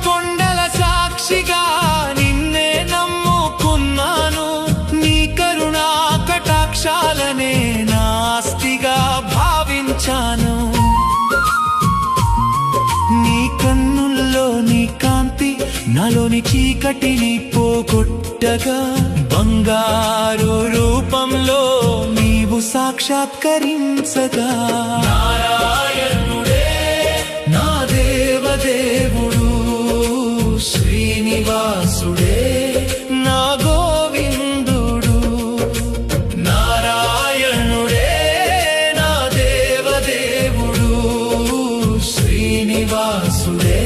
కొండల సాక్షిగా నిన్నే నమ్ముకున్నాను. నీ కరుణా కటాక్షాలనే నాస్తిగా భావించాను. నీ కన్నుల్లో నీ కాంతి నాలోని చీకటిని పోగొట్టగా, బంగారు రూపంలో నీవు సాక్షాత్కరించగా, నారాయణుడే నా దేవదేవుడు, శ్రీనివాసుడే నా గోవిందుడు. నారాయణుడే నా దేవదేవుడు, శ్రీనివాసుడే